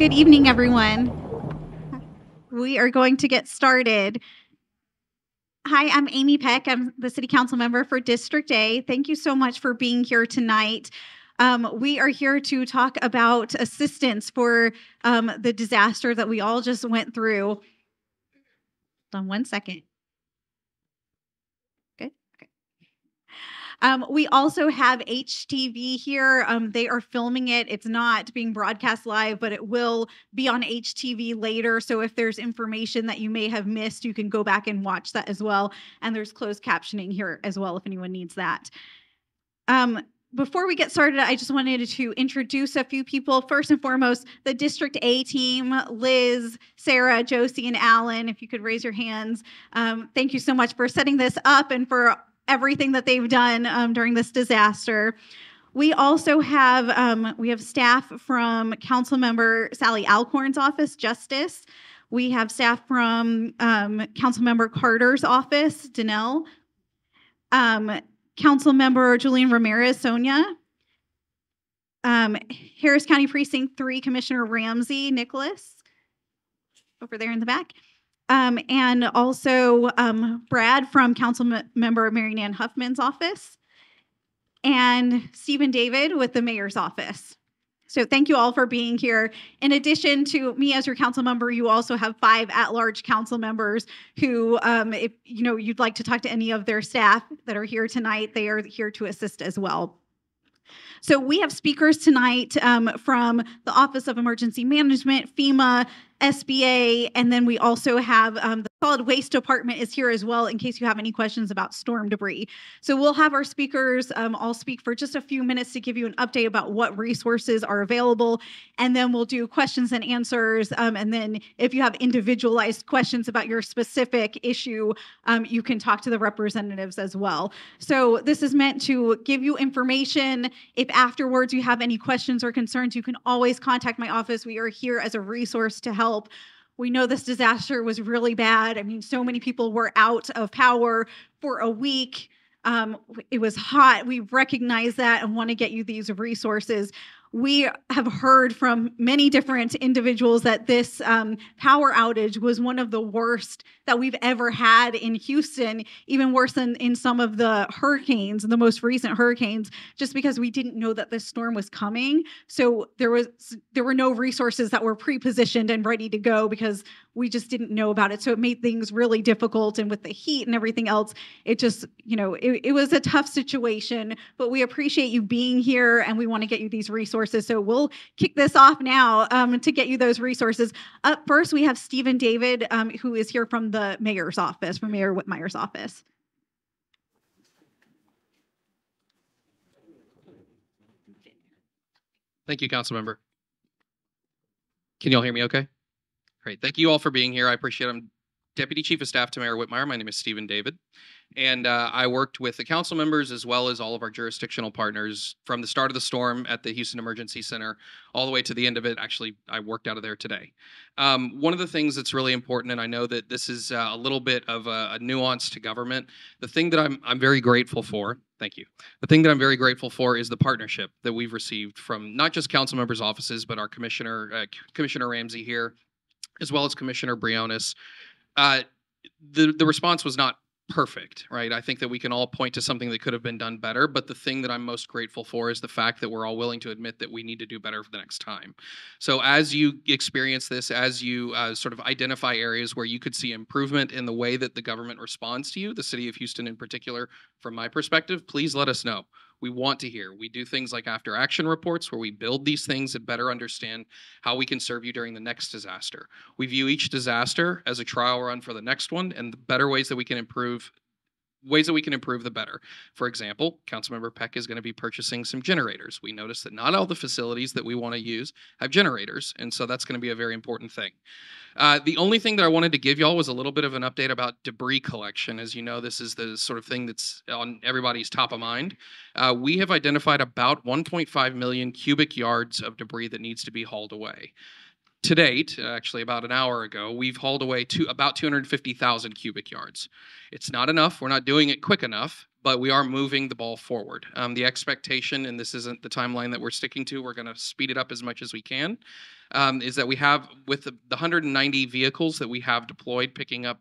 Good evening, everyone. We are going to get started. Hi, I'm Amy Peck. I'm the City Council member for District A. Thank you so much for being here tonight. We are here to talk about assistance for the disaster that we all just went through. Hold on one second. Good. Okay. We also have HTV here. They are filming it. It's not being broadcast live, but it will be on HTV later. So if there's information that you may have missed, you can go back and watch that as well. And there's closed captioning here as well if anyone needs that. Before we get started, I just wanted to introduce a few people. First and foremost, the District A team, Liz, Sarah, Josie, and Alan, if you could raise your hands. Thank you so much for setting this up and for everything that they've done during this disaster. We also have staff from Councilmember Sally Alcorn's office, Justice. We have staff from Councilmember Carter's office, Danelle. Councilmember Julian Ramirez, Sonia. Harris County Precinct 3 Commissioner Ramsey, Nicholas, over there in the back. And also Brad from Councilmember Mary Ann Huffman's office, and Stephen David with the mayor's office. So thank you all for being here. In addition to me as your council member, you also have 5 at-large council members who, if you'd like to talk to any of their staff that are here tonight, they are here to assist as well. So we have speakers tonight from the Office of Emergency Management, FEMA, SBA, and then we also have the Solid Waste Department is here as well in case you have any questions about storm debris. So we'll have our speakers all speak for just a few minutes to give you an update about what resources are available, and then we'll do questions and answers, and then if you have individualized questions about your specific issue, you can talk to the representatives as well. So this is meant to give you information. If afterwards you have any questions or concerns, you can always contact my office. We are here as a resource to help. We know this disaster was really bad. I mean, so many people were out of power for a week. It was hot. We recognize that and want to get you these resources. We have heard from many different individuals that this power outage was one of the worst that we've ever had in Houston, even worse than in some of the hurricanes, the most recent hurricanes, just because we didn't know that this storm was coming. So there were no resources that were pre-positioned and ready to go because we just didn't know about it. So it made things really difficult. And with the heat and everything else, it just, it was a tough situation, but we appreciate you being here and we want to get you these resources. So we'll kick this off now to get you those resources. Up first, we have Stephen David, who is here from the mayor's office, from Mayor Whitmire's office. Thank you, Councilmember. Can you all hear me okay? Great. Thank you all for being here. I appreciate it. I'm Deputy Chief of Staff to Mayor Whitmire. My name is Stephen David. And I worked with the council members as well as all of our jurisdictional partners from the start of the storm at the Houston Emergency Center all the way to the end of it. Actually, I worked out of there today. One of the things that's really important, and I know that this is a little bit of a nuance to government, the thing that I'm very grateful for, thank you. The thing that I'm very grateful for is the partnership that we've received from not just council members' offices, but our Commissioner Ramsey here, as well as Commissioner Briones. The response was not perfect, right? I think that we can all point to something that could have been done better, but the thing that I'm most grateful for is the fact that we're all willing to admit that we need to do better for the next time. So as you experience this, as you sort of identify areas where you could see improvement in the way that the government responds to you, the city of Houston in particular, from my perspective, please let us know. We want to hear. We do things like after action reports where we build these things that better understand how we can serve you during the next disaster. We view each disaster as a trial run for the next one, and the better ways that we can improve the better. For example, Councilmember Peck is going to be purchasing some generators. We noticed that not all the facilities that we want to use have generators, and so that's going to be a very important thing. The only thing that I wanted to give y'all was a little bit of an update about debris collection. As you know, this is the sort of thing that's on everybody's top of mind. We have identified about 1.5 million cubic yards of debris that needs to be hauled away. To date, actually about an hour ago, we've hauled away about 250,000 cubic yards. It's not enough. We're not doing it quick enough, but we are moving the ball forward. The expectation, and this isn't the timeline that we're sticking to, we're going to speed it up as much as we can, is that we have, with the 190 vehicles that we have deployed picking up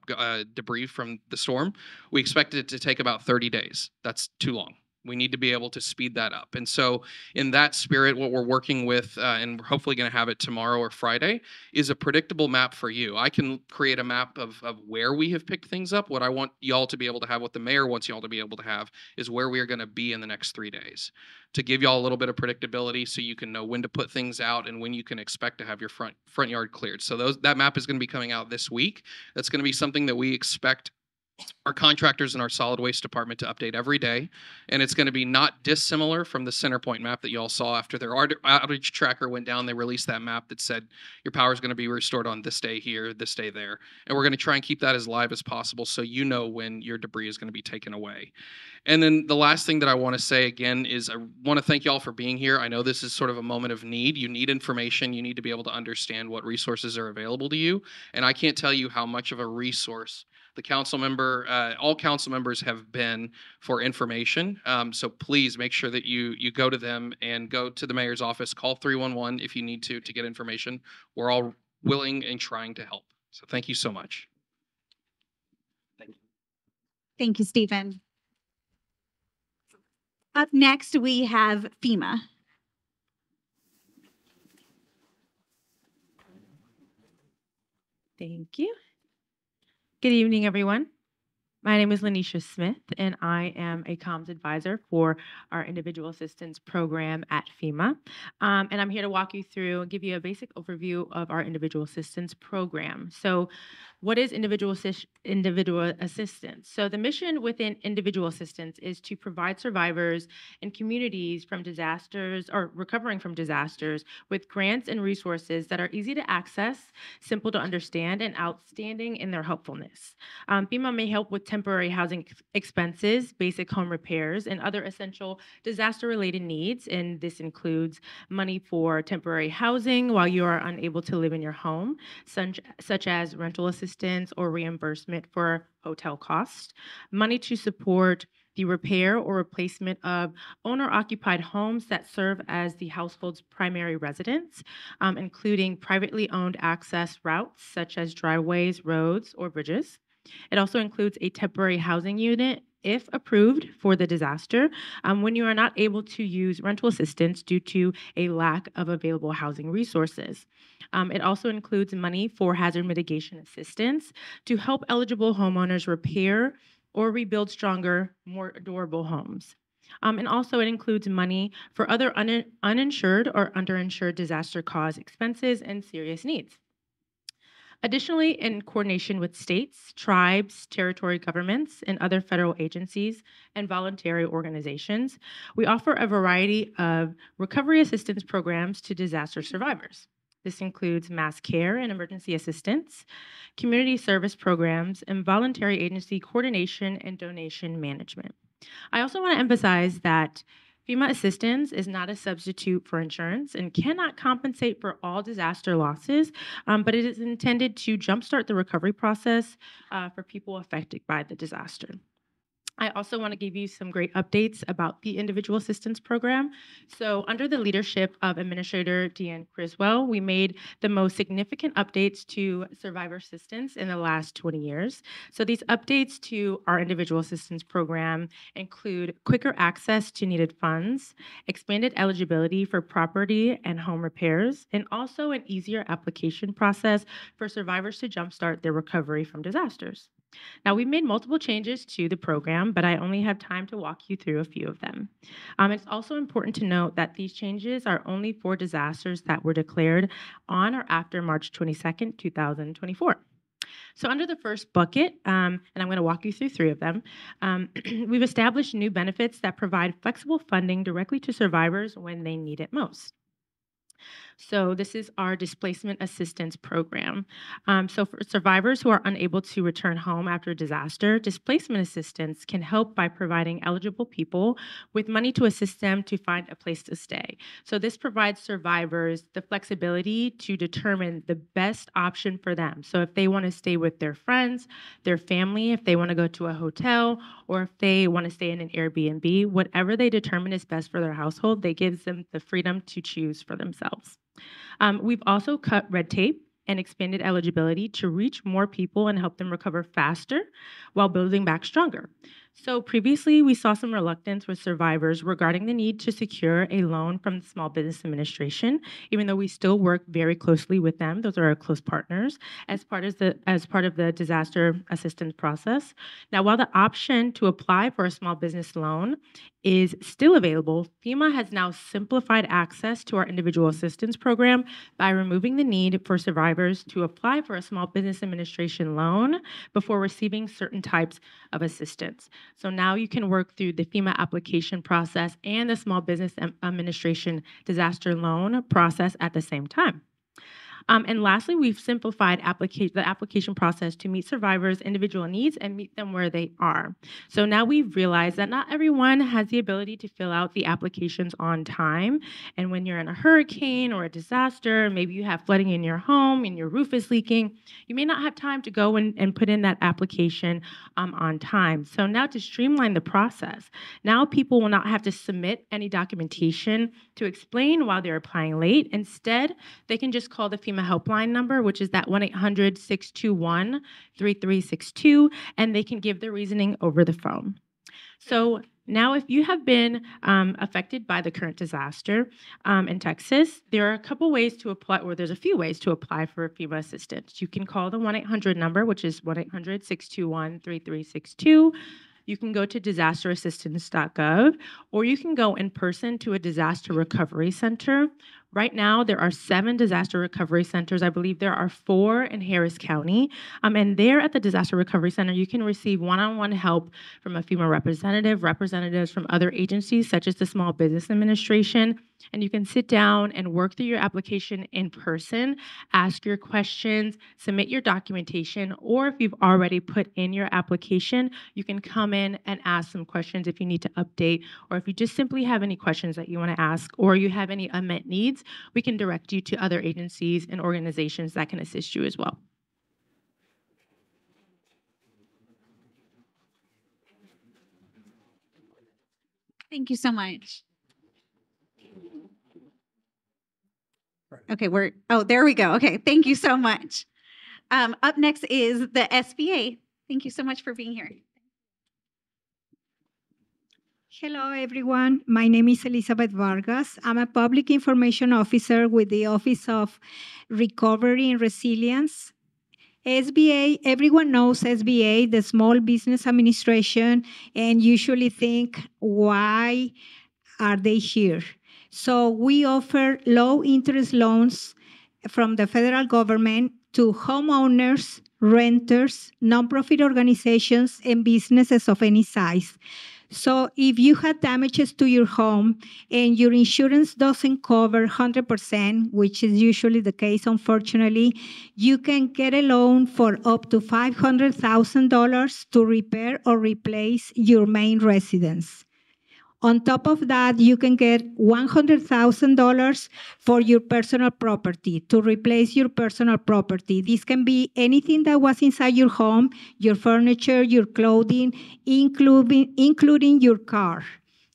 debris from the storm, we expect it to take about 30 days. That's too long. We need to be able to speed that up. And so in that spirit, what we're working with, and we're hopefully going to have it tomorrow or Friday, is a predictable map for you. I can create a map of where we have picked things up. What I want y'all to be able to have, what the mayor wants y'all to be able to have, is where we are going to be in the next 3 days, to give y'all a little bit of predictability so you can know when to put things out and when you can expect to have your front yard cleared. So that map is going to be coming out this week. That's going to be something that we expect our contractors and our solid waste department to update every day. And it's going to be not dissimilar from the CenterPoint map that you all saw after their outage tracker went down. They released that map that said your power is going to be restored on this day here, this day there. And we're going to try and keep that as live as possible so you know when your debris is going to be taken away. And then the last thing that I want to say again is I want to thank y'all for being here. I know this is sort of a moment of need. You need information. You need to be able to understand what resources are available to you. And I can't tell you how much of a resource the council member, all council members have been for information. So please make sure that you go to them and go to the mayor's office, call 311 if you need to get information. We're all willing and trying to help. So thank you so much. Thank you. Thank you, Stephen. Up next, we have FEMA. Thank you. Good evening, everyone. My name is Lanisha Smith, and I am a comms advisor for our individual assistance program at FEMA. And I'm here to walk you through and give you a basic overview of our individual assistance program. So what is individual assistance? So the mission within individual assistance is to provide survivors and communities from disasters or recovering from disasters with grants and resources that are easy to access, simple to understand, and outstanding in their helpfulness. FEMA may help with temporary housing expenses, basic home repairs, and other essential disaster-related needs, and this includes money for temporary housing while you are unable to live in your home, such as rental assistance or reimbursement for hotel costs, money to support the repair or replacement of owner-occupied homes that serve as the household's primary residence, including privately owned access routes such as driveways, roads, or bridges. It also includes a temporary housing unit if approved for the disaster, when you are not able to use rental assistance due to a lack of available housing resources. It also includes money for hazard mitigation assistance to help eligible homeowners repair or rebuild stronger, more durable homes. And also it includes money for other uninsured or underinsured disaster cause expenses and serious needs. Additionally, in coordination with states, tribes, territory governments, and other federal agencies and voluntary organizations, we offer a variety of recovery assistance programs to disaster survivors. This includes mass care and emergency assistance, community service programs, and voluntary agency coordination and donation management. I also want to emphasize that FEMA assistance is not a substitute for insurance and cannot compensate for all disaster losses, but it is intended to jumpstart the recovery process for people affected by the disaster. I also want to give you some great updates about the individual assistance program. So under the leadership of Administrator Deanne Criswell, we made the most significant updates to survivor assistance in the last 20 years. So these updates to our individual assistance program include quicker access to needed funds, expanded eligibility for property and home repairs, and also an easier application process for survivors to jumpstart their recovery from disasters. Now, we've made multiple changes to the program, but I only have time to walk you through a few of them. It's also important to note that these changes are only for disasters that were declared on or after March 22nd, 2024. So under the first bucket, and I'm going to walk you through three of them, we've established new benefits that provide flexible funding directly to survivors when they need it most. So this is our displacement assistance program. So for survivors who are unable to return home after a disaster, displacement assistance can help by providing eligible people with money to assist them to find a place to stay. So this provides survivors the flexibility to determine the best option for them. So if they want to stay with their friends, their family, if they want to go to a hotel, or if they want to stay in an Airbnb, whatever they determine is best for their household, they gives them the freedom to choose for themselves. We've also cut red tape and expanded eligibility to reach more people and help them recover faster while building back stronger. So previously, we saw some reluctance with survivors regarding the need to secure a loan from the Small Business Administration, even though we still work very closely with them. Those are our close partners as part of the disaster assistance process. Now, while the option to apply for a small business loan is still available, FEMA has now simplified access to our individual assistance program by removing the need for survivors to apply for a Small Business Administration loan before receiving certain types of assistance. So now you can work through the FEMA application process and the Small Business Administration disaster loan process at the same time. And lastly, we've simplified the application process to meet survivors' individual needs and meet them where they are. So now we've realized that not everyone has the ability to fill out the applications on time. And when you're in a hurricane or a disaster, maybe you have flooding in your home and your roof is leaking, you may not have time to go and put in that application on time. So now to streamline the process, now people will not have to submit any documentation to explain why they're applying late. Instead, they can just call the FEMA helpline number, which is that 1-800-621-3362, and they can give their reasoning over the phone. So now, if you have been affected by the current disaster in Texas, there are a couple ways to apply, or there's a few ways to apply for FEMA assistance. You can call the 1-800 number, which is 1-800-621-3362. You can go to DisasterAssistance.gov, or you can go in person to a disaster recovery center. Right now, there are 7 disaster recovery centers. I believe there are 4 in Harris County. And there at the Disaster Recovery Center, you can receive one-on-one help from a FEMA representative, representatives from other agencies, such as the Small Business Administration. And you can sit down and work through your application in person, ask your questions, submit your documentation, or if you've already put in your application, you can come in and ask some questions if you need to update, or if you just simply have any questions that you want to ask, or you have any unmet needs, we can direct you to other agencies and organizations that can assist you as well. Thank you so much. Okay, there we go. Okay, thank you so much. Up next is the SBA. Thank you so much for being here. Hello, everyone. My name is Elizabeth Vargas. I'm a public information officer with the Office of Recovery and Resilience. SBA, everyone knows SBA, the Small Business Administration, and usually think, why are they here? So we offer low-interest loans from the federal government to homeowners, renters, nonprofit organizations, and businesses of any size. So if you had damages to your home and your insurance doesn't cover 100%, which is usually the case, unfortunately, you can get a loan for up to $500,000 to repair or replace your main residence. On top of that, you can get $100,000 for your personal property, to replace your personal property. This can be anything that was inside your home, your furniture, your clothing, including your car.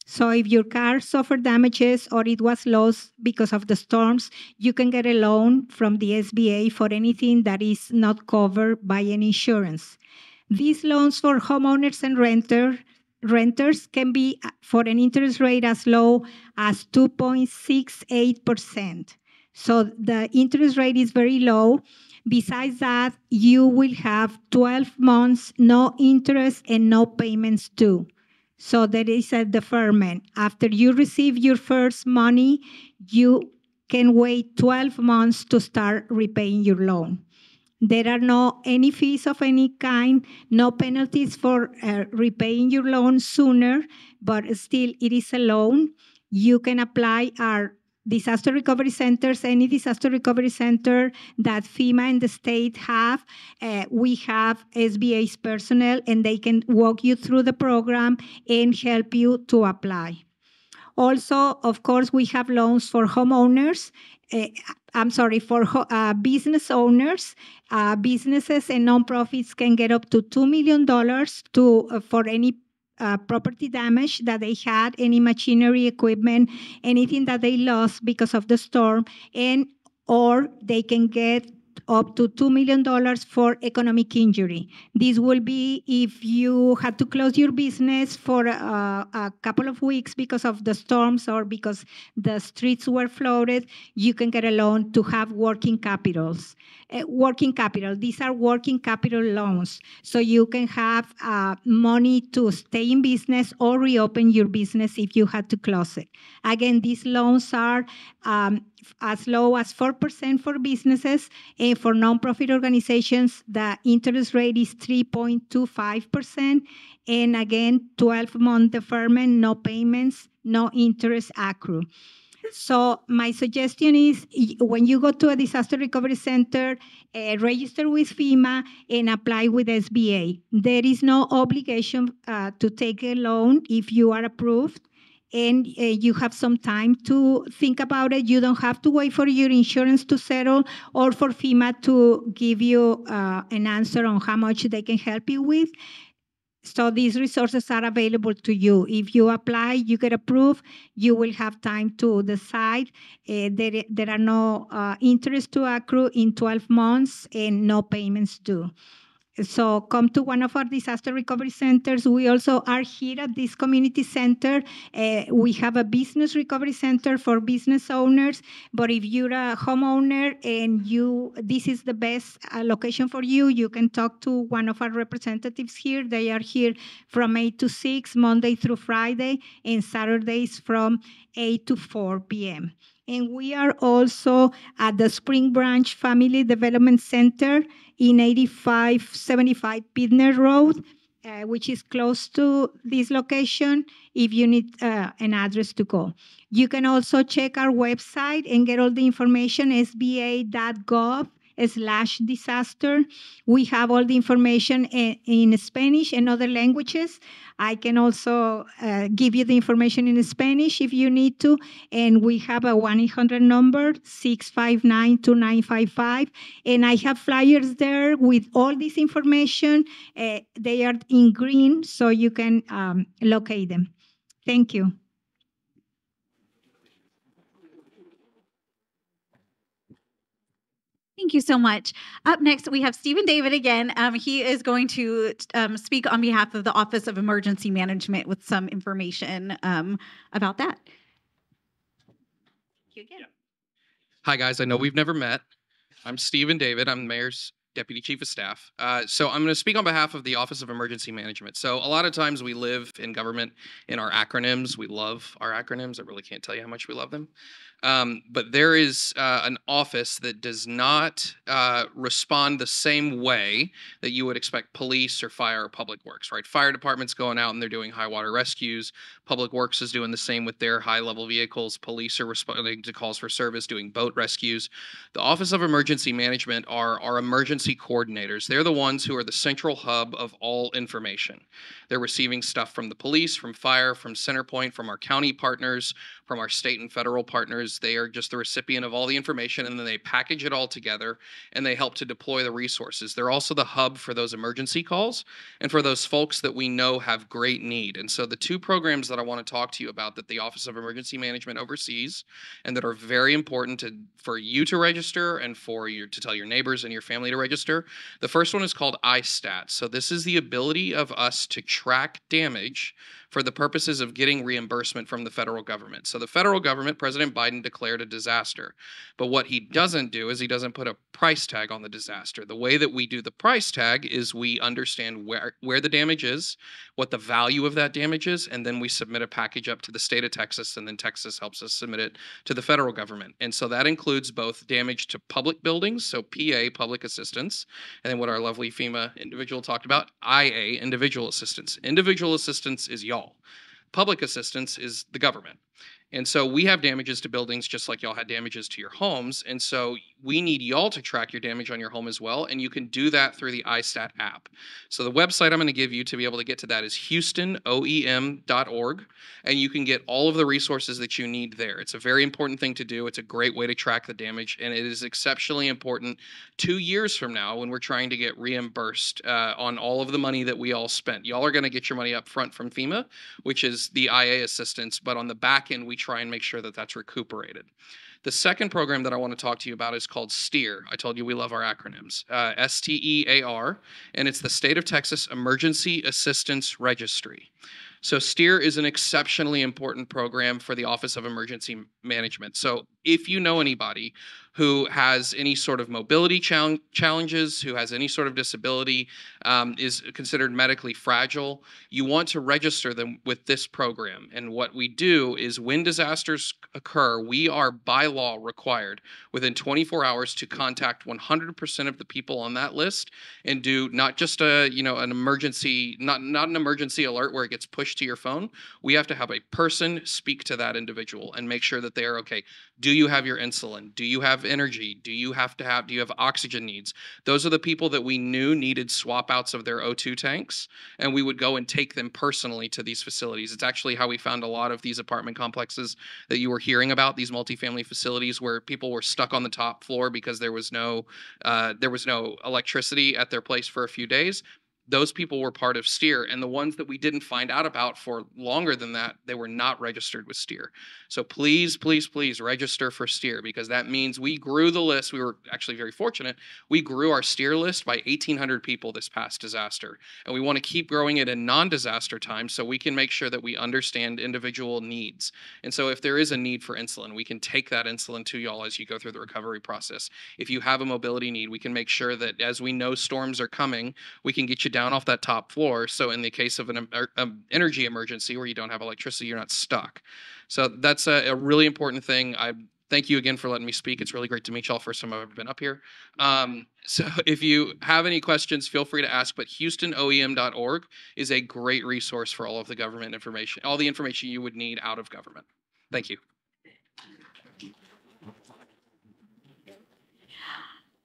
So if your car suffered damages or it was lost because of the storms, you can get a loan from the SBA for anything that is not covered by any insurance. These loans for homeowners and renters can be for an interest rate as low as 2.68%. So the interest rate is very low. Besides that, you will have 12 months, no interest and no payments due. So there is a deferment. After you receive your first money, you can wait 12 months to start repaying your loan. There are no any fees of any kind, no penalties for repaying your loan sooner, but still it is a loan. You can apply our disaster recovery centers, any disaster recovery center that FEMA and the state have, we have SBA's personnel, and they can walk you through the program and help you to apply. Also, of course, we have loans for homeowners. For business owners. Businesses and nonprofits can get up to $2 million for any property damage that they had, any machinery, equipment, anything that they lost because of the storm, or they can get up to $2 million for economic injury. This will be if you had to close your business for a couple of weeks because of the storms or because the streets were flooded. You can get a loan to have working capitals. Working capital, these are working capital loans. So you can have money to stay in business or reopen your business if you had to close it. Again, these loans are as low as 4% for businesses, and for nonprofit organizations, the interest rate is 3.25%. And again, 12-month deferment, no payments, no interest accrue. So my suggestion is when you go to a disaster recovery center, register with FEMA and apply with SBA. There is no obligation to take a loan if you are approved, and you have some time to think about it. You don't have to wait for your insurance to settle or for FEMA to give you an answer on how much they can help you with. So these resources are available to you. If you apply, you get approved, you will have time to decide. There are no interest to accrue in 12 months and no payments due. So come to one of our disaster recovery centers. We also are here at this community center. We have a business recovery center for business owners. But if you're a homeowner and this is the best location for you, you can talk to one of our representatives here. They are here from 8 to 6, Monday through Friday, and Saturdays from 8 to 4 p.m. And we are also at the Spring Branch Family Development Center in 8575 Pidner Road, which is close to this location if you need an address to go. You can also check our website and get all the information, SBA.gov/disaster. We have all the information in Spanish and other languages. I can also give you the information in Spanish if you need to. And we have a 1-800 number, 659-2955. And I have flyers there with all this information. They are in green, so you can locate them. Thank you. Thank you so much. Up next, we have Stephen David again. He is going to speak on behalf of the Office of Emergency Management with some information about that. Thank you again. Hi, guys. I know we've never met. I'm Stephen David. I'm the mayor's deputy chief of staff. So I'm going to speak on behalf of the Office of Emergency Management. So a lot of times we live in government in our acronyms. We love our acronyms. I really can't tell you how much we love them. But there is an office that does not respond the same way that you would expect police or fire or public works, right? Fire department's going out and they're doing high water rescues. Public works is doing the same with their high level vehicles. Police are responding to calls for service, doing boat rescues. The Office of Emergency Management are our emergency coordinators. They're the ones who are the central hub of all information. They're receiving stuff from the police, from fire, from CenterPoint, from our county partners, from our state and federal partners. They are just the recipient of all the information, and then they package it all together and they help to deploy the resources. They're also the hub for those emergency calls and for those folks that we know have great need. And so the two programs that I want to talk to you about that the Office of Emergency Management oversees and that are very important for you to register and for you to tell your neighbors and your family to register. The first one is called ISTAT. So this is the ability of us to track damage for the purposes of getting reimbursement from the federal government. So the federal government, President Biden declared a disaster. But what he doesn't do is he doesn't put a price tag on the disaster. The way that we do the price tag is we understand where the damage is, what the value of that damage is, and then we submit a package up to the state of Texas, and then Texas helps us submit it to the federal government. And so that includes both damage to public buildings, so PA, public assistance, and then what our lovely FEMA individual talked about, IA, individual assistance. Individual assistance is y'all. Public assistance is the government. And so we have damages to buildings just like y'all had damages to your homes. And so we need y'all to track your damage on your home as well. And you can do that through the iStat app. So the website I'm going to give you to be able to get to that is HoustonOEM.org. And you can get all of the resources that you need there. It's a very important thing to do. It's a great way to track the damage. And it is exceptionally important 2 years from now when we're trying to get reimbursed on all of the money that we all spent. Y'all are going to get your money up front from FEMA, which is the IA assistance. But on the back end, we try and make sure that that's recuperated. The second program that I want to talk to you about is called STEAR. I told you we love our acronyms. STEAR, and it's the State of Texas Emergency Assistance Registry. So STEAR is an exceptionally important program for the Office of Emergency Management. So if you know anybody who has any sort of mobility challenges, who has any sort of disability, is considered medically fragile, you want to register them with this program. And what we do is when disasters occur, we are by law required within 24 hours to contact 100% of the people on that list and do not just an emergency, not an emergency alert where it gets pushed to your phone. We have to have a person speak to that individual and make sure that they are okay. Do you have your insulin? Do you have energy? Do you have oxygen needs? Those are the people that we knew needed swap outs of their O2 tanks, and we would go and take them personally to these facilities. It's actually how we found a lot of these apartment complexes that you were hearing about, these multifamily facilities where people were stuck on the top floor because there was no electricity at their place for a few days. Those people were part of STEAR, and the ones that we didn't find out about for longer than that, they were not registered with STEAR. So please, please, please register for STEAR, because that means we grew the list. We were actually very fortunate. We grew our STEAR list by 1,800 people this past disaster, and we want to keep growing it in non-disaster times so we can make sure that we understand individual needs. And so if there is a need for insulin, we can take that insulin to y'all as you go through the recovery process. If you have a mobility need, we can make sure that as we know storms are coming, we can get you down off that top floor. So in the case of an energy emergency where you don't have electricity, you're not stuck. So that's a really important thing. I thank you again for letting me speak. It's really great to meet y'all. First time I've ever been up here. So if you have any questions, feel free to ask, but HoustonOEM.org is a great resource for all of the government information, all the information you would need out of government. Thank you.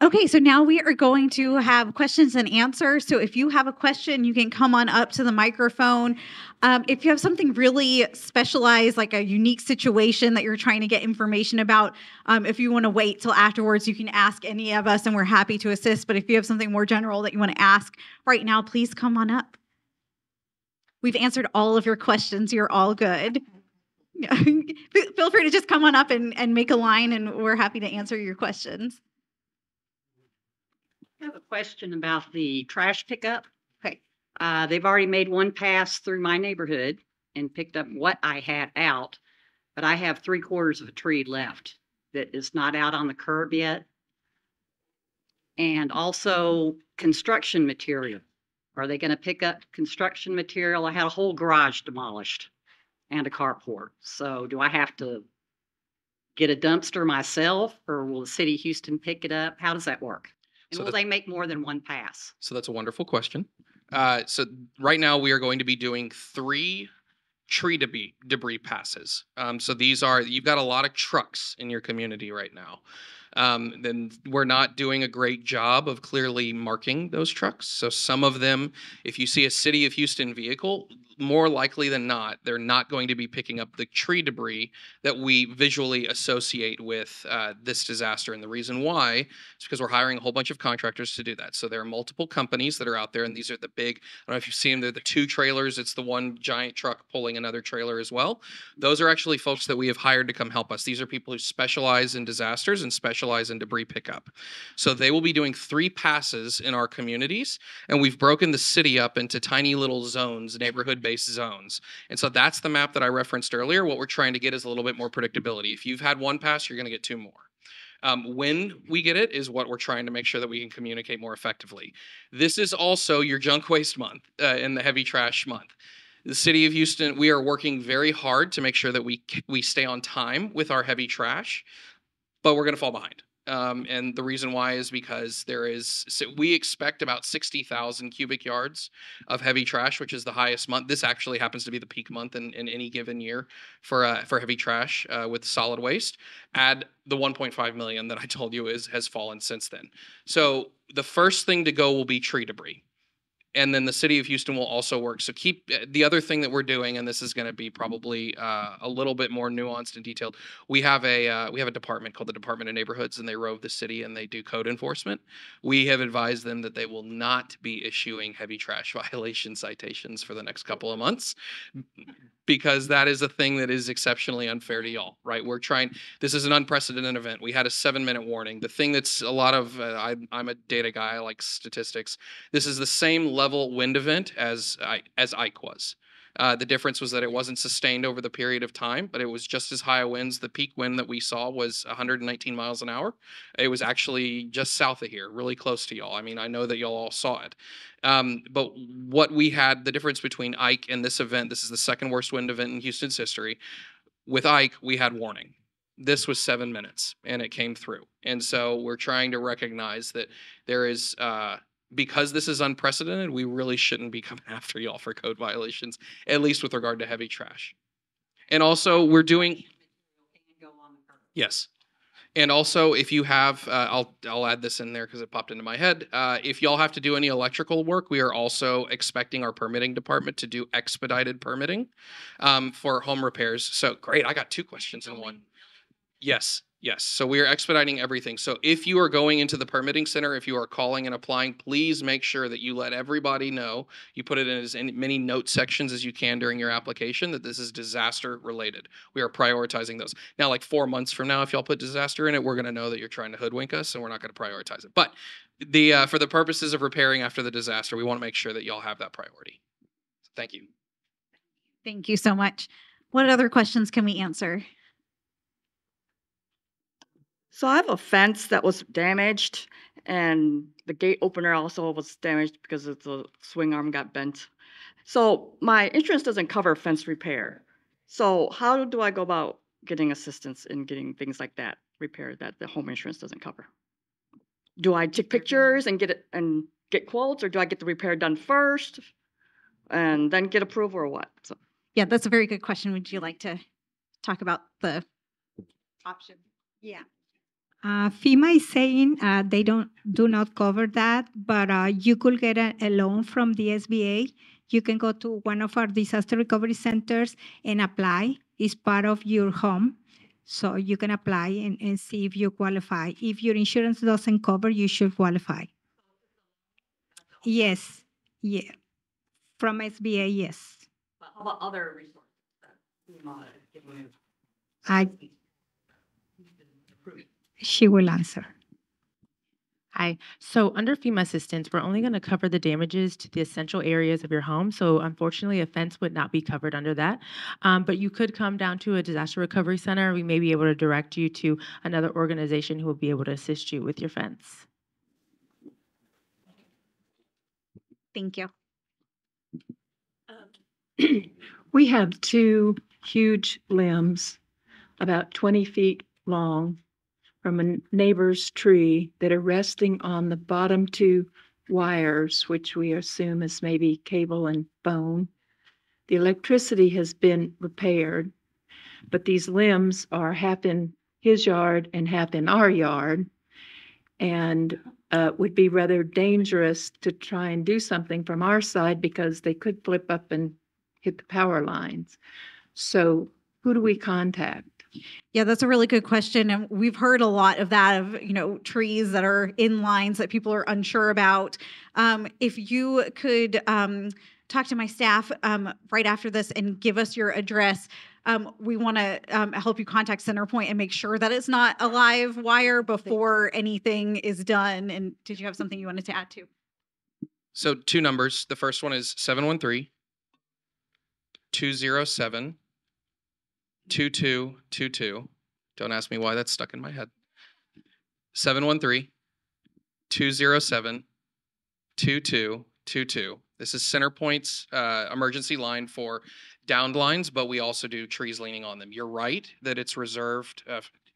Okay, so now we are going to have questions and answers. So if you have a question, you can come on up to the microphone. If you have something really specialized, like a unique situation that you're trying to get information about, if you want to wait till afterwards, you can ask any of us and we're happy to assist. But if you have something more general that you want to ask right now, please come on up. We've answered all of your questions. You're all good. Feel free to just come on up and make a line, and we're happy to answer your questions. I have a question about the trash pickup. Okay. They've already made one pass through my neighborhood and picked up what I had out, but I have 3/4 of a tree left that is not out on the curb yet. And also construction material. Are they going to pick up construction material? I had a whole garage demolished and a carport. So do I have to get a dumpster myself, or will the city of Houston pick it up? How does that work? And will they make more than one pass? So that's a wonderful question. So right now we are going to be doing 3 tree debris passes. So you've got a lot of trucks in your community right now. Then we're not doing a great job of clearly marking those trucks. So some of them, if you see a City of Houston vehicle, more likely than not, they're not going to be picking up the tree debris that we visually associate with this disaster. And the reason why is because we're hiring a whole bunch of contractors to do that. So there are multiple companies that are out there, and these are the big, I don't know if you've seen them, they're the 2 trailers. It's the one giant truck pulling another trailer as well. Those are actually folks that we have hired to come help us. These are people who specialize in disasters and specialize in debris pickup. So they will be doing 3 passes in our communities, and we've broken the city up into tiny little zones, neighborhood-based zones. And so that's the map that I referenced earlier. What we're trying to get is a little bit more predictability. If you've had 1 pass, you're going to get 2 more. When we get it is what we're trying to make sure that we can communicate more effectively. This is also your junk waste month and the heavy trash month. The City of Houston, we are working very hard to make sure that we stay on time with our heavy trash, but we're going to fall behind. And the reason why is because we expect about 60,000 cubic yards of heavy trash, which is the highest month. This actually happens to be the peak month in any given year for heavy trash with solid waste. Add the 1.5 million that I told you has fallen since then. So the first thing to go will be tree debris. And then the city of Houston will also work. So keep the other thing that we're doing, and this is going to be probably a little bit more nuanced and detailed. We have a department called the Department of Neighborhoods, and they rove the city and they do code enforcement. We have advised them that they will not be issuing heavy trash violation citations for the next couple of months, because that is a thing that is exceptionally unfair to y'all, right? This is an unprecedented event. We had a 7-minute warning. The thing that's a lot of, I'm a data guy, I like statistics. This is the same level wind event as Ike was. The difference was that it wasn't sustained over the period of time, but it was just as high winds. The peak wind that we saw was 119 miles an hour. It was actually just south of here, really close to y'all. I mean, I know that y'all all saw it. But what we had, the difference between Ike and this event, this is the second worst wind event in Houston's history. With Ike, we had warning. This was 7 minutes, and it came through. And so we're trying to recognize that there is... because this is unprecedented, we really shouldn't be coming after y'all for code violations, at least with regard to heavy trash. And also, we're doing... Yes. And also, if you have... I'll add this in there because it popped into my head. If y'all have to do any electrical work, we are also expecting our permitting department to do expedited permitting for home repairs. So, great. I got 2 questions in one. Yes. Yes, so we are expediting everything. So if you are going into the permitting center, if you are calling and applying, please make sure that you let everybody know, you put it in as many note sections as you can during your application, that this is disaster related. We are prioritizing those. Now, like 4 months from now, if y'all put disaster in it, we're gonna know that you're trying to hoodwink us and we're not gonna prioritize it. But for the purposes of repairing after the disaster, we wanna make sure that y'all have that priority. Thank you. Thank you so much. What other questions can we answer? So I have a fence that was damaged, and the gate opener also was damaged because the swing arm got bent. So my insurance doesn't cover fence repair. So how do I go about getting assistance in getting things like that repaired that the home insurance doesn't cover? Do I take pictures and get quotes, or do I get the repair done first and then get approval, or what? So. Yeah, that's a very good question. Would you like to talk about the option? Yeah. FEMA is saying they do not cover that, but you could get a loan from the SBA. You can go to one of our disaster recovery centers and apply. It's part of your home. So you can apply and see if you qualify. If your insurance doesn't cover, you should qualify. Yes. Yeah. From SBA, yes. But how about other resources? She will answer. Hi. So under FEMA assistance, we're only going to cover the damages to the essential areas of your home. So unfortunately, a fence would not be covered under that. But you could come down to a disaster recovery center. We may be able to direct you to another organization who will be able to assist you with your fence. Thank you. We have 2 huge limbs, about 20 feet long, from a neighbor's tree that are resting on the bottom 2 wires, which we assume is maybe cable and bone. The electricity has been repaired, but these limbs are half in his yard and half in our yard, and would be rather dangerous to try and do something from our side because they could flip up and hit the power lines. So who do we contact? Yeah, that's a really good question. And we've heard a lot of that, of, trees that are in lines that people are unsure about. If you could talk to my staff right after this and give us your address, we want to help you contact CenterPoint and make sure that it's not a live wire before anything is done. And did you have something you wanted to add to? So 2 numbers. The first one is 713-207-2222. Don't ask me why that's stuck in my head. 713-207-2222. This is CenterPoint's emergency line for downed lines, but we also do trees leaning on them. You're right that it's reserved.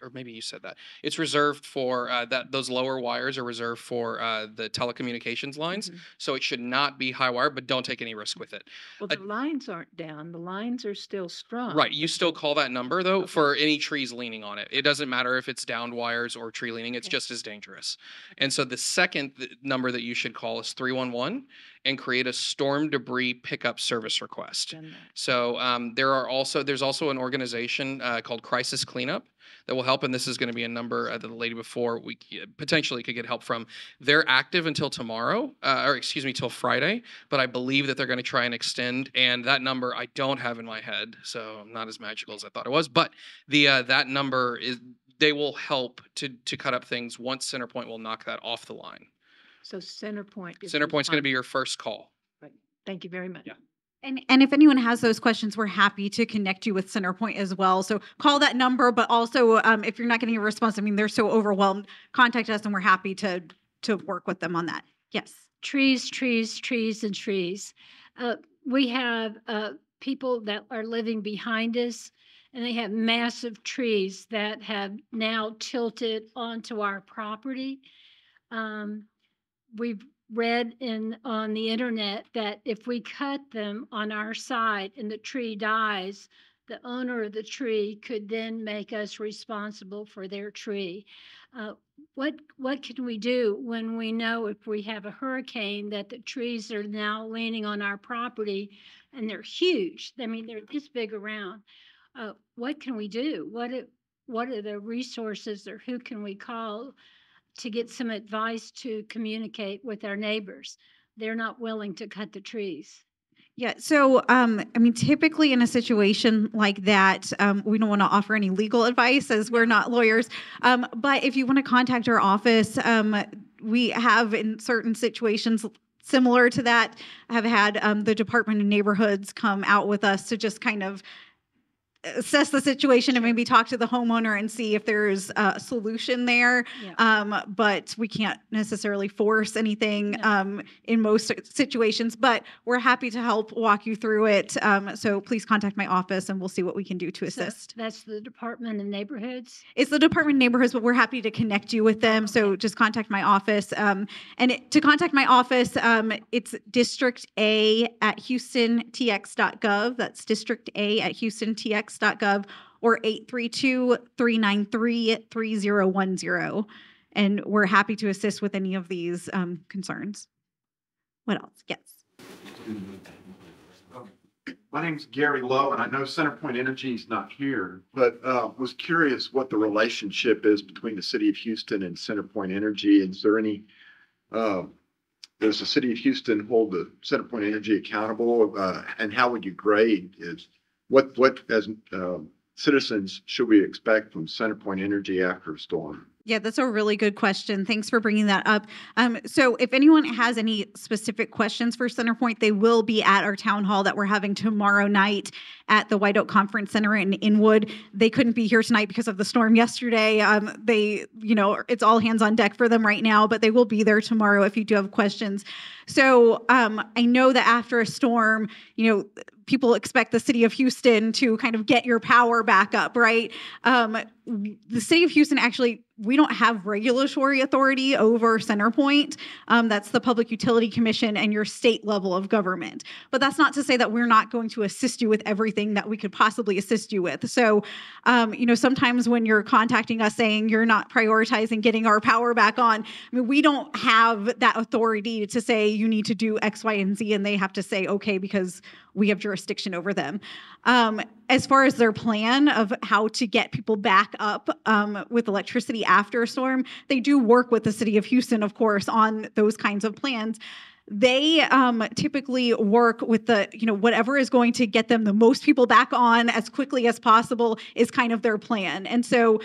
or maybe you said that. It's reserved for those lower wires are reserved for the telecommunications lines. So it should not be high wire, but don't take any risk with it. Well, the lines aren't down. The lines are still strong. Right. You still call that number, though, for any trees leaning on it. It doesn't matter if it's downed wires or tree leaning. It's just as dangerous. And so the second number that you should call is 311 and create a storm debris pickup service request. So there's also an organization called Crisis Cleanup that will help, and this is going to be a number that the lady before we potentially could get help from. They're active until tomorrow, till Friday, but I believe that they're going to try and extend, and that number I don't have in my head, so I'm not as magical as I thought it was, but that number is, they will help to cut up things once CenterPoint will knock that off the line. So CenterPoint's going to be your first call. Right. Thank you very much. Yeah. And if anyone has those questions, we're happy to connect you with CenterPoint as well. So call that number, but also if you're not getting a response, I mean, they're so overwhelmed, contact us and we're happy to work with them on that. Yes. Trees, trees, trees, and trees. We have people that are living behind us, and they have massive trees that have now tilted onto our property. We've read on the internet that if we cut them on our side and the tree dies, the owner of the tree could then make us responsible for their tree. What can we do when we know if we have a hurricane that the trees are now leaning on our property and they're huge? I mean, they're this big around. What can we do? What are the resources, or who can we call to get some advice to communicate with our neighbors? They're not willing to cut the trees. Yeah. So, I mean, typically in a situation like that, we don't want to offer any legal advice as we're not lawyers. But if you want to contact our office, we have in certain situations similar to that, have had the Department of Neighborhoods come out with us to just kind of assess the situation and maybe talk to the homeowner and see if there's a solution there. Yeah. But we can't necessarily force anything in most situations, but we're happy to help walk you through it. So please contact my office and we'll see what we can do to assist. So that's the Department of Neighborhoods? It's the Department of Neighborhoods, but we're happy to connect you with them. So just contact my office. To contact my office, it's District A at HoustonTX.gov. That's District A at HoustonTX.gov or 832-393-3010. And we're happy to assist with any of these concerns. What else? Yes. My name's Gary Lowe, and I know CenterPoint Energy is not here, but was curious what the relationship is between the City of Houston and CenterPoint Energy. Is there any, does the City of Houston hold the CenterPoint Energy accountable? And how would you grade what as citizens should we expect from CenterPoint Energy after a storm? Yeah, that's a really good question. Thanks for bringing that up. So if anyone has any specific questions for CenterPoint, they will be at our town hall that we're having tomorrow night at the White Oak Conference Center in Inwood. They couldn't be here tonight because of the storm yesterday. It's all hands on deck for them right now, but they will be there tomorrow if you do have questions. So I know that after a storm, people expect the City of Houston to kind of get your power back up, right? The City of Houston actually, we don't have regulatory authority over CenterPoint. That's the Public Utility Commission and your state level of government. But that's not to say that we're not going to assist you with everything that we could possibly assist you with. So, sometimes when you're contacting us saying you're not prioritizing getting our power back on, I mean, we don't have that authority to say you need to do X, Y, and Z, and they have to say, okay, because we have jurisdiction over them. As far as their plan of how to get people back up with electricity after a storm, they do work with the City of Houston, of course, on those kinds of plans. They typically work with whatever is going to get them the most people back on as quickly as possible is kind of their plan. And so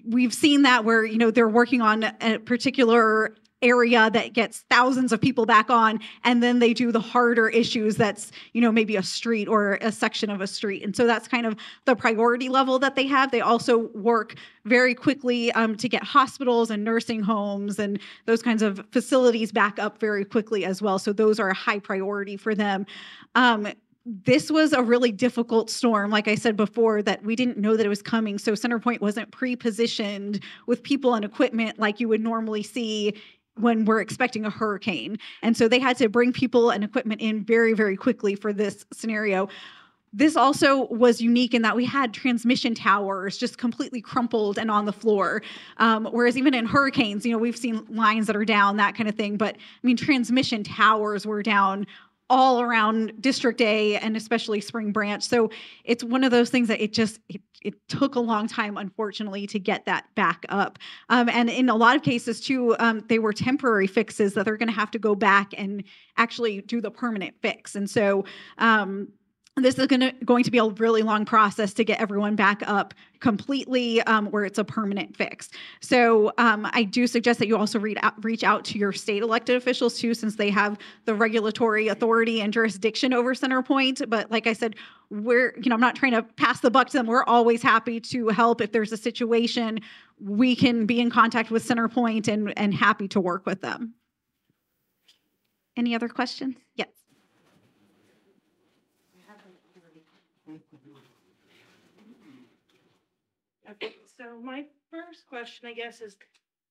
we've seen that where, they're working on a particular area that gets thousands of people back on, and then they do the harder issues that's, maybe a street or a section of a street. And so that's kind of the priority level that they have. They also work very quickly to get hospitals and nursing homes and those kinds of facilities back up very quickly as well. So those are a high priority for them. this was a really difficult storm. Like I said before, that we didn't know that it was coming. So CenterPoint wasn't pre-positioned with people and equipment like you would normally see when we're expecting a hurricane. And so they had to bring people and equipment in very, very quickly for this scenario. This also was unique in that we had transmission towers just completely crumpled and on the floor. Whereas even in hurricanes, we've seen lines that are down, that kind of thing. But I mean, transmission towers were down all around District A and especially Spring Branch. So it's one of those things that it took a long time, unfortunately, to get that back up. And in a lot of cases too, they were temporary fixes that they're going to have to go back and actually do the permanent fix. And so this is going to be a really long process to get everyone back up completely where it's a permanent fix. So I do suggest that you also reach out to your state elected officials too, since they have the regulatory authority and jurisdiction over CenterPoint. But like I said, I'm not trying to pass the buck to them. We're always happy to help if there's a situation. We can be in contact with CenterPoint and happy to work with them. Any other questions? Yes. Okay, so my first question, I guess, is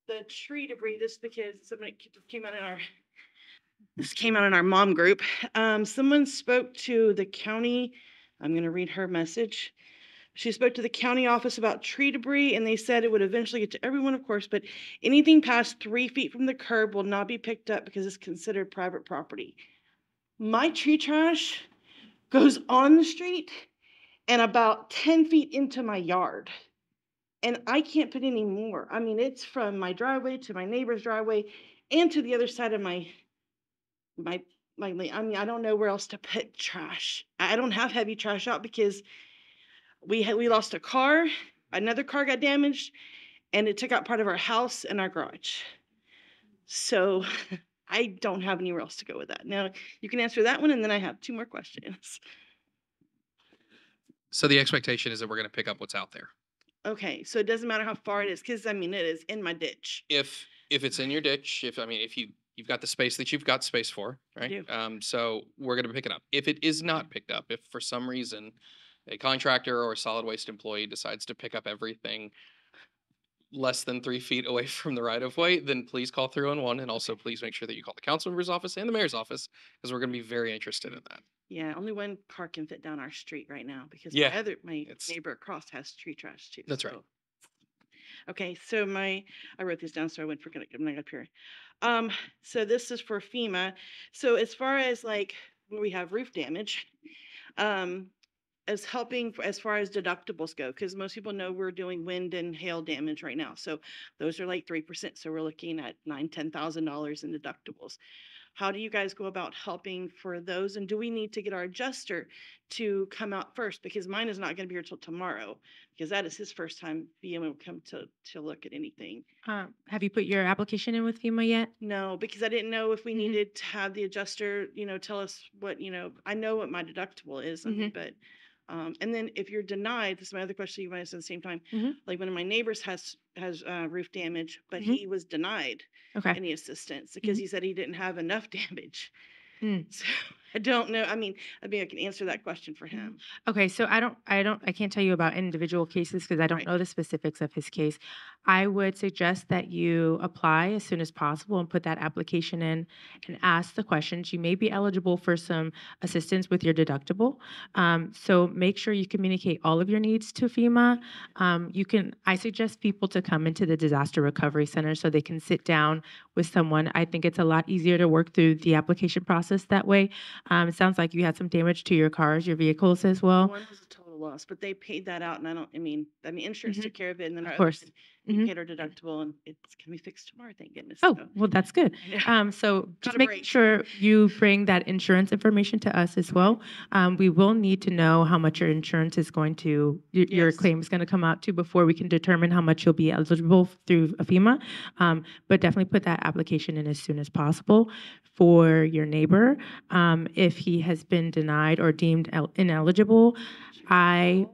the tree debris. This because somebody came out in our mom group. Someone spoke to the county. I'm going to read her message. She spoke to the county office about tree debris, and they said it would eventually get to everyone, of course, but anything past 3 feet from the curb will not be picked up because it's considered private property. My tree trash goes on the street and about 10 feet into my yard. And I can't put any more. I mean, it's from my driveway to my neighbor's driveway and to the other side of my I mean, I don't know where else to put trash. I don't have heavy trash out because we lost a car, another car got damaged, and it took out part of our house and our garage. So I don't have anywhere else to go with that. Now, you can answer that one, and then I have 2 more questions. So the expectation is that we're going to pick up what's out there. Okay, so it doesn't matter how far it is, because I mean, it is in my ditch. If it's in your ditch, if you've got the space that you've got space for, right? So we're going to pick it up. If it is not picked up, if for some reason a contractor or a solid waste employee decides to pick up everything less than 3 feet away from the right of way, then please call 311, and also please make sure that you call the council member's office and the mayor's office, because we're going to be very interested in that. Yeah, only one car can fit down our street right now because my neighbor across has tree trash too. That's right. Okay, so I wrote this down so I wouldn't forget it when I got up here. So this is for FEMA. So as far as like when we have roof damage, as helping as far as deductibles go, because most people know we're doing wind and hail damage right now. So those are like 3%. So we're looking at $9,000-$10,000 in deductibles. How do you guys go about helping for those? And do we need to get our adjuster to come out first? Because mine is not going to be here till tomorrow, because that is his first time being able to come to look at anything. Have you put your application in with FEMA yet? No, because I didn't know if we needed to have the adjuster, tell us what, I know what my deductible is, but and then if you're denied, this is my other question you might ask at the same time. Like one of my neighbors has roof damage, but he was denied any assistance because he said he didn't have enough damage. So I don't know. I mean, I can answer that question for him. Okay, so I can't tell you about individual cases because I don't know the specifics of his case. I would suggest that you apply as soon as possible and put that application in and ask the questions. You may be eligible for some assistance with your deductible. So make sure you communicate all of your needs to FEMA. I suggest people to come into the Disaster Recovery Center so they can sit down with someone. I think it's a lot easier to work through the application process that way. It sounds like you had some damage to your cars, your vehicles as well. One was a total loss, but they paid that out, and insurance took care of it, and then of course. We paid our deductible, and it's going to be fixed tomorrow, thank goodness. Oh, well, that's good. So just make sure you bring that insurance information to us as well. We will need to know how much your insurance is going to, your claim is going to come out to before we can determine how much you'll be eligible through FEMA. But definitely put that application in as soon as possible for your neighbor. If he has been denied or deemed ineligible, I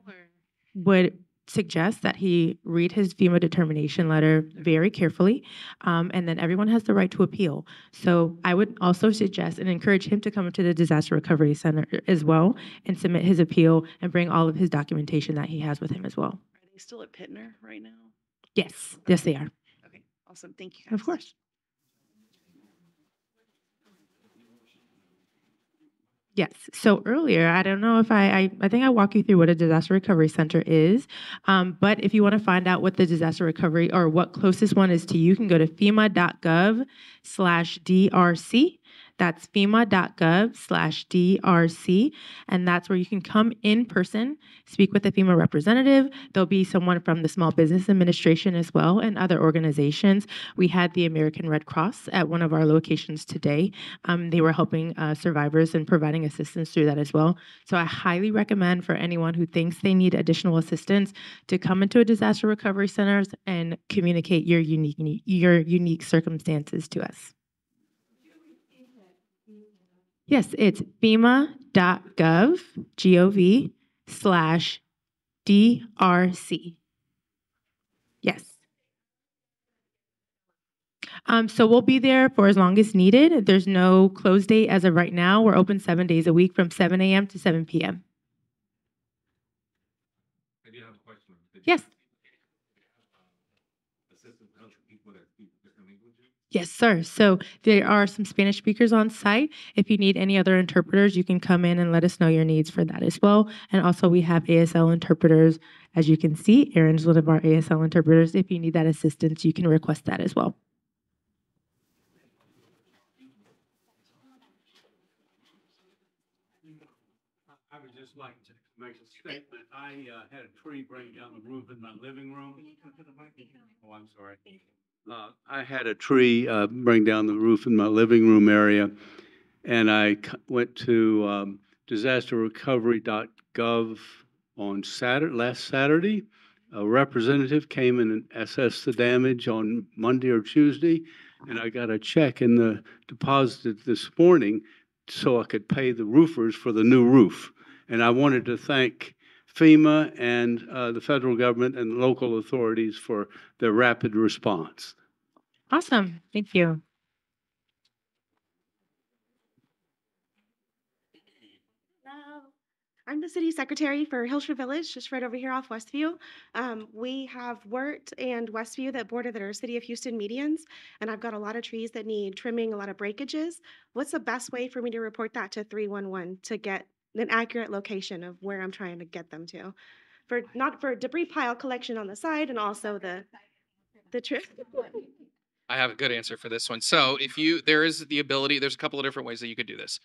would suggest that he read his FEMA determination letter very carefully, and then everyone has the right to appeal. So I would also suggest and encourage him to come to the Disaster Recovery Center as well and submit his appeal and bring all of his documentation that he has with him as well. Are they still at Pittner right now? Yes, yes, they are. Okay, awesome. Thank you. Of guys. course. Yes. So earlier, I don't know if I think I walked you through what a disaster recovery center is. But if you want to find out what the disaster recovery or what closest one is to you, you can go to FEMA.gov/DRC. That's FEMA.gov/DRC. And that's where you can come in person, speak with a FEMA representative. There'll be someone from the Small Business Administration as well and other organizations. We had the American Red Cross at one of our locations today. They were helping survivors and providing assistance through that as well. So I highly recommend for anyone who thinks they need additional assistance to come into a disaster recovery center and communicate your unique circumstances to us. Yes, it's FEMA.gov/DRC. Yes. So we'll be there for as long as needed. There's no close date as of right now. We're open 7 days a week from 7 a.m. to 7 p.m. I do have a question. Yes. Yes, sir. So there are some Spanish speakers on site. If you need any other interpreters, you can come in and let us know your needs for that as well. And also we have ASL interpreters. As you can see, Erin's one of our ASL interpreters. If you need that assistance, you can request that as well. I would just like to make a statement. I had a tree bring down the roof in my living room. Oh, I'm sorry. I had a tree bring down the roof in my living room area, and I went to DisasterRecovery.gov on last Saturday. A representative came and assessed the damage on Monday or Tuesday, and I got a check in the deposited this morning so I could pay the roofers for the new roof. And I wanted to thank FEMA and the federal government and local authorities for their rapid response. Awesome. Thank you. Hello. I'm the city secretary for Hillshire Village, just right over here off Westview. We have Wirt and Westview that border that are City of Houston medians, and I've got a lot of trees that need trimming, a lot of breakages. What's the best way for me to report that to 311 to get an accurate location of where I'm trying to get them to? Not for debris pile collection on the side and also the trim. I have a good answer for this one. So there is the ability, there's a couple of different ways that you could do this.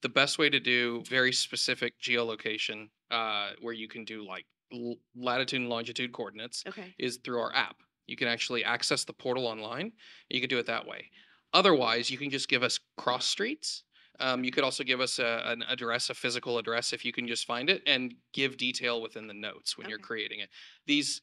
The best way to do very specific geolocation, where you can do like latitude and longitude coordinates, is through our app. You can actually access the portal online. You can do it that way. Otherwise, you can just give us cross streets. You could also give us an address, a physical address, if you can just find it, and give detail within the notes when you're creating it. These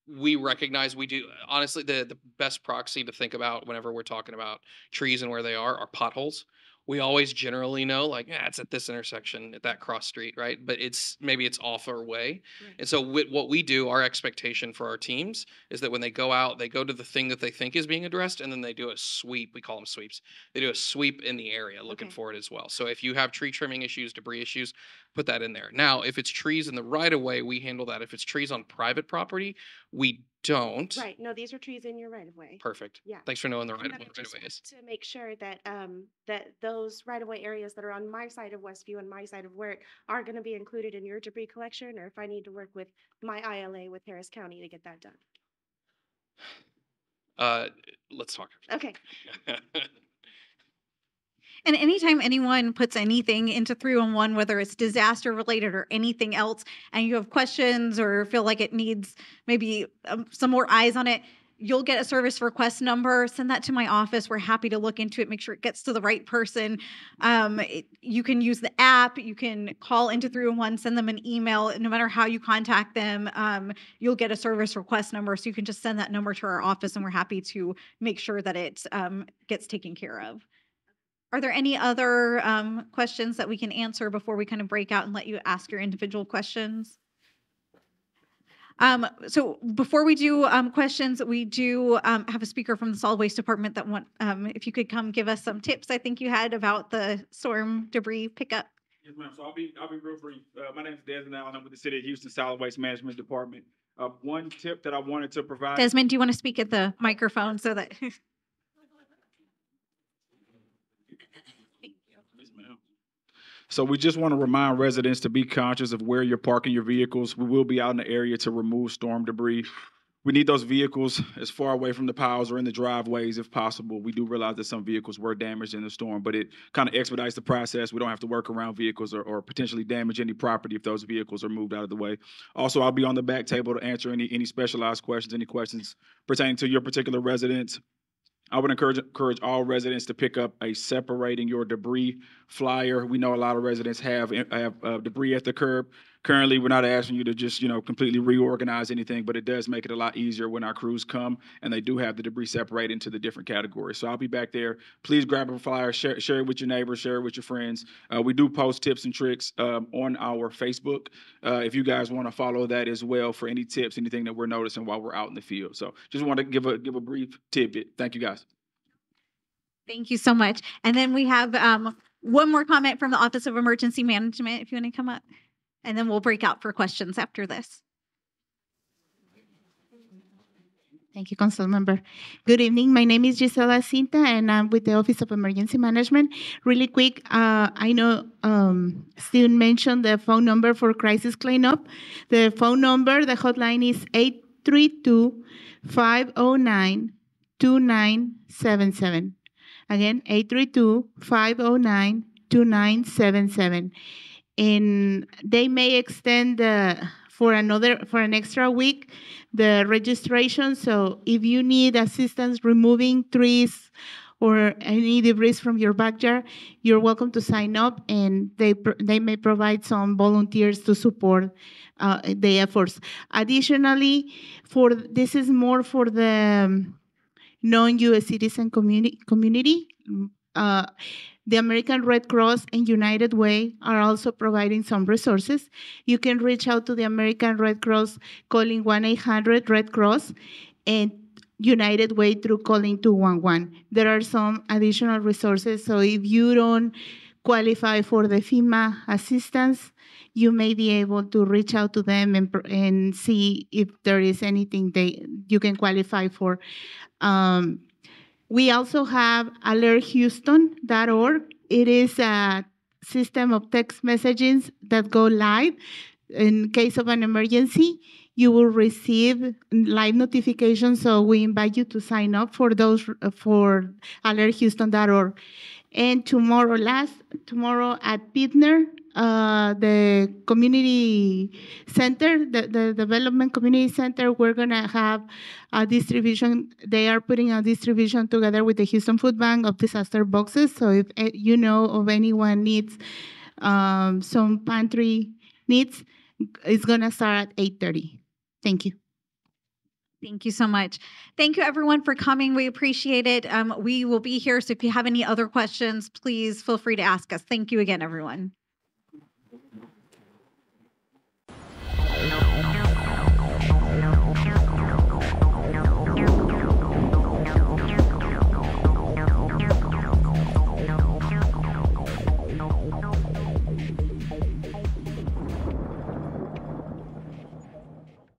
we recognize we do. Honestly, the best proxy to think about whenever we're talking about trees and where they are potholes. We always generally know, like, it's at this intersection, at that cross street, right? But maybe it's off our way. Right. And so what we do, our expectation for our teams is that when they go out, they go to the thing that they think is being addressed, and then they do a sweep. We call them sweeps. They do a sweep in the area looking for it as well. So if you have tree trimming issues, debris issues, put that in there. Now, if it's trees in the right of way, we handle that. If it's trees on private property, we don't. Right. No, these are trees in your right of way. Perfect. Yeah. Thanks for knowing the right of way is. To make sure that that those right of way areas that are on my side of Westview and my side of Wirt are going to be included in your debris collection, or if I need to work with my ILA with Harris County to get that done. Let's talk. Okay. And anytime anyone puts anything into 311, whether it's disaster related or anything else, and you have questions or feel like it needs maybe some more eyes on it, you'll get a service request number. Send that to my office. We're happy to look into it, make sure it gets to the right person. You can use the app. You can call into 311, send them an email. No matter how you contact them, you'll get a service request number. So you can just send that number to our office, and we're happy to make sure that it gets taken care of. Are there any other questions that we can answer before we kind of break out and let you ask your individual questions? So before we do questions, we do have a speaker from the solid waste department that if you could come give us some tips, I think you had about the storm debris pickup. Yes, ma'am. So I'll be real brief. My name is Desmond Allen. I'm with the City of Houston Solid Waste Management Department. One tip that I wanted to provide. Desmond, do you want to speak at the microphone so that? So we just want to remind residents to be conscious of where you're parking your vehicles. We will be out in the area to remove storm debris. We need those vehicles as far away from the piles or in the driveways if possible. We do realize that some vehicles were damaged in the storm, but it kind of expedites the process. We don't have to work around vehicles or potentially damage any property if those vehicles are moved out of the way. Also, I'll be on the back table to answer any specialized questions, any questions pertaining to your particular residence. I would encourage all residents to pick up a separating your debris flyer. We know a lot of residents have debris at the curb. Currently, we're not asking you to just completely reorganize anything, but it does make it a lot easier when our crews come and they do have the debris separated into the different categories. So I'll be back there. Please grab a flyer, share it with your neighbors, share it with your friends. We do post tips and tricks on our Facebook. If you guys want to follow that as well for any tips, anything that we're noticing while we're out in the field. So just want to give a brief tidbit. Thank you, guys. Thank you so much. And then we have one more comment from the Office of Emergency Management, if you want to come up. And then we'll break out for questions after this. Thank you, Council Member. Good evening. My name is DisasterAssistance, and I'm with the Office of Emergency Management. Really quick, I know Steven mentioned the phone number for crisis cleanup. The phone number, the hotline is 832-509-2977. Again, 832-509-2977. And they may extend for an extra week the registration. So if you need assistance removing trees or any debris from your backyard, you're welcome to sign up, and they may provide some volunteers to support the efforts. Additionally, this is more for the non-U.S. citizen community. The American Red Cross and United Way are also providing some resources. You can reach out to the American Red Cross calling 1-800-RED-CROSS and United Way through calling 211. There are some additional resources, so if you don't qualify for the FEMA assistance, you may be able to reach out to them and see if there is anything you can qualify for. We also have alerthouston.org. It is a system of text messages that go live. In case of an emergency, you will receive live notifications. So we invite you to sign up for those for alerthouston.org. And tomorrow at Pitner, the community center, the development community center, we're gonna have a distribution. They are putting a distribution together with the Houston Food Bank of disaster boxes. So if you know of anyone needs some pantry needs, it's gonna start at 8:30. Thank you. Thank you so much. Thank you, everyone, for coming. We appreciate it. We will be here, so if you have any other questions, please feel free to ask us. Thank you again, everyone.